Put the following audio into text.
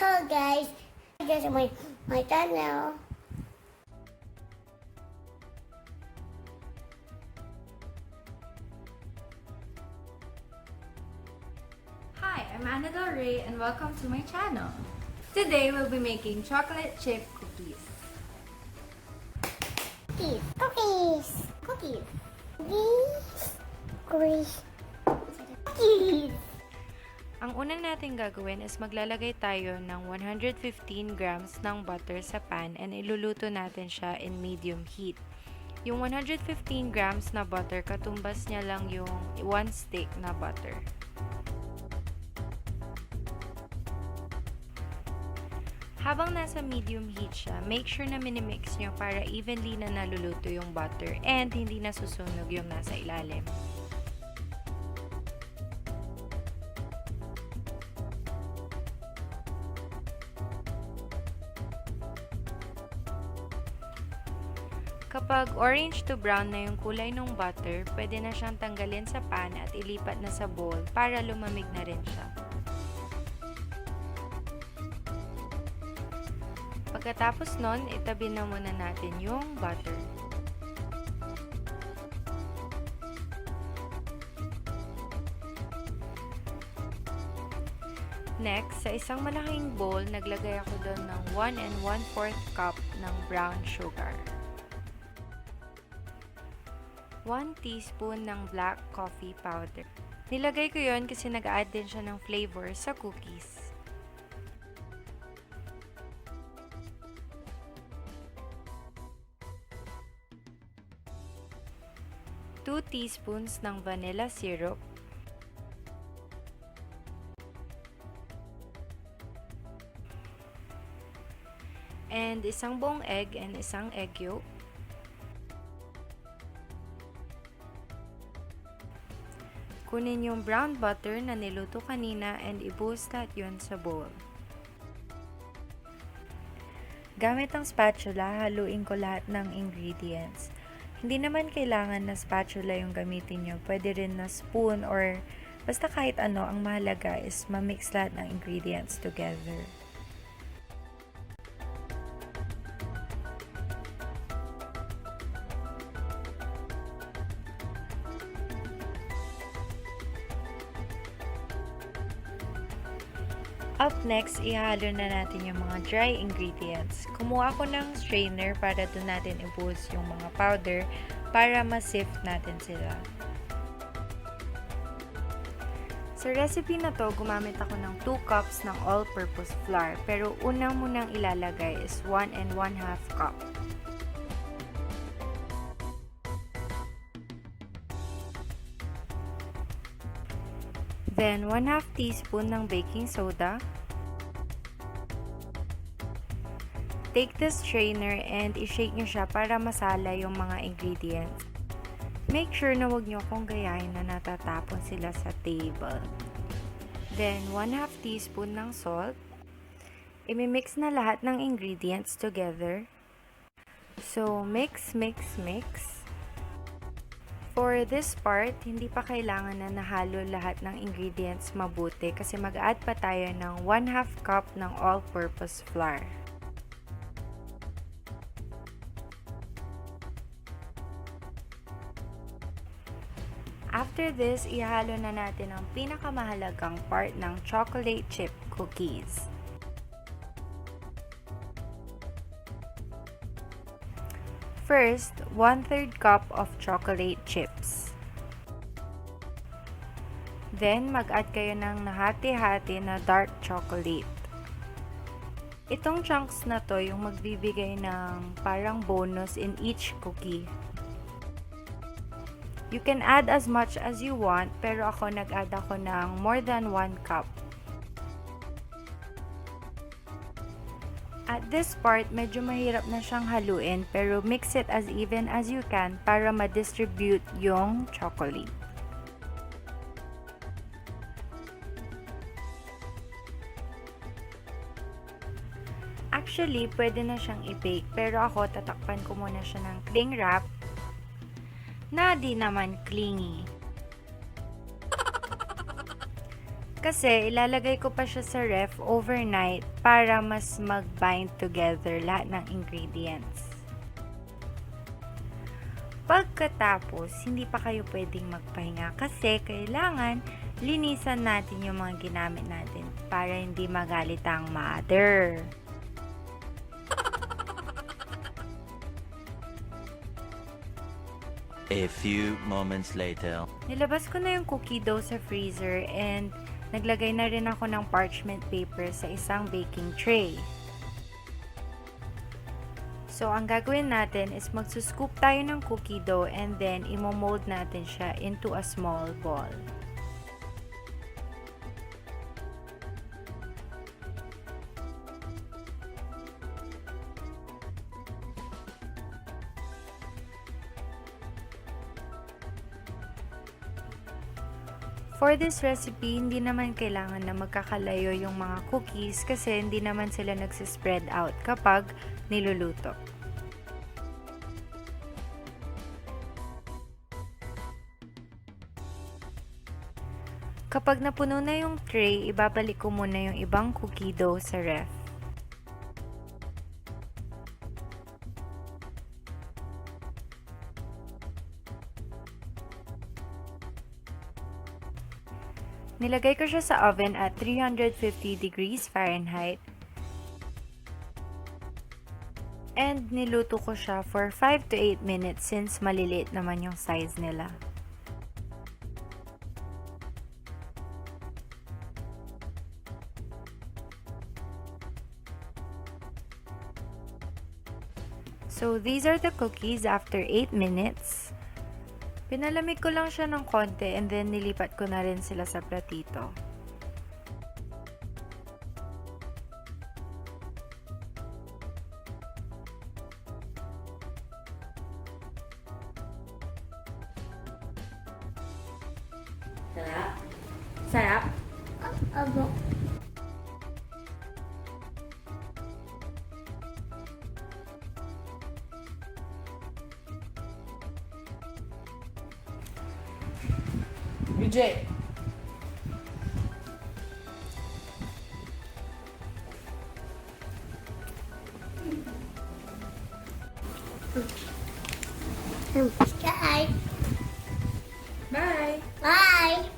Hello guys, my channel. Hi, I'm Anadel Rae and welcome to my channel. Today we'll be making chocolate chip cookies. Cookies. Cookies. Ang una natin gagawin is maglalagay tayo ng 115 grams ng butter sa pan and iluluto natin siya in medium heat. Yung 115 grams na butter, katumbas niya lang yung 1 stick na butter. Habang nasa medium heat siya, make sure na minimix nyo para evenly na naluluto yung butter and hindi nasusunog yung nasa ilalim. Kapag orange to brown na yung kulay ng butter, pwede na siyang tanggalin sa pan at ilipat na sa bowl para lumamig na rin siya. Pagkatapos nun, itabi na muna natin yung butter. Next, sa isang malaking bowl, naglagay ako doon ng 1 1/4 cup ng brown sugar. 1 teaspoon ng black coffee powder. Nilagay ko yon kasi nag-add din siya ng flavor sa cookies. 2 teaspoons ng vanilla syrup. And isang buong egg and isang egg yolk. Kunin yung brown butter na niluto kanina and ibuhos lahat yun sa bowl. Gamit ang spatula, haluin ko lahat ng ingredients. Hindi naman kailangan na spatula yung gamitin nyo. Pwede rin na spoon or basta kahit ano. Ang mahalaga is ma-mix lahat ng ingredients together. Up next, ihalo na natin yung mga dry ingredients. Kumuha ako ng strainer para doon natin ibuhos yung mga powder para ma-sift natin sila. Sa recipe na to, gumamit ako ng 2 cups ng all-purpose flour, pero unang munang ilalagay is 1 1/2 cup. Then, 1/2 teaspoon ng baking soda. Take the strainer and i-shake nyo siya para masala yung mga ingredients. Make sure na huwag nyo akong gayahin na natatapon sila sa table. Then, 1/2 teaspoon ng salt. Imimix na lahat ng ingredients together. So, mix. For this part, hindi pa kailangan na nahalo lahat ng ingredients mabuti kasi mag-add pa tayo ng 1/2 cup ng all-purpose flour. After this, ihalo na natin ang pinakamahalagang part ng chocolate chip cookies. First, 1/3 cup of chocolate chips. Then, mag-add kayo ng nahati-hati na dark chocolate. Itong chunks na to yung magbibigay ng parang bonus in each cookie. You can add as much as you want, pero ako nag-add ako ng more than 1 cup. At this part, medyo mahirap na siyang haluin, pero mix it as even as you can para ma-distribute yung chocolate. Actually, pwede na siyang i-bake, pero ako tatakpan ko muna siya ng cling wrap na di naman clingy. Kasi ilalagay ko pa siya sa ref overnight para mas mag-bind together lahat ng ingredients. Pagkatapos, hindi pa kayo pwedeng magpahinga kasi kailangan linisan natin yung mga ginamit natin para hindi magalit ang mother. A few moments later. Nilabas ko na yung cookie dough sa freezer and naglagay na rin ako ng parchment paper sa isang baking tray. So, ang gagawin natin is magsuscoop tayo ng cookie dough and then imo-mold natin siya into a small ball. For this recipe, hindi naman kailangan na magkakalayo yung mga cookies kasi hindi naman sila nagsispread out kapag niluluto. Kapag napuno na yung tray, ibabalik ko muna yung ibang cookie dough sa ref. Nilagay ko siya sa oven at 350 degrees Fahrenheit. And niluto ko siya for 5 to 8 minutes since maliliit naman yung size nila. So these are the cookies after 8 minutes. Pinalamig ko lang siya ng konti and then nilipat ko na rin sila sa platito. Sarap? Sarap? Abo. BJ! Guys, Bye! bye.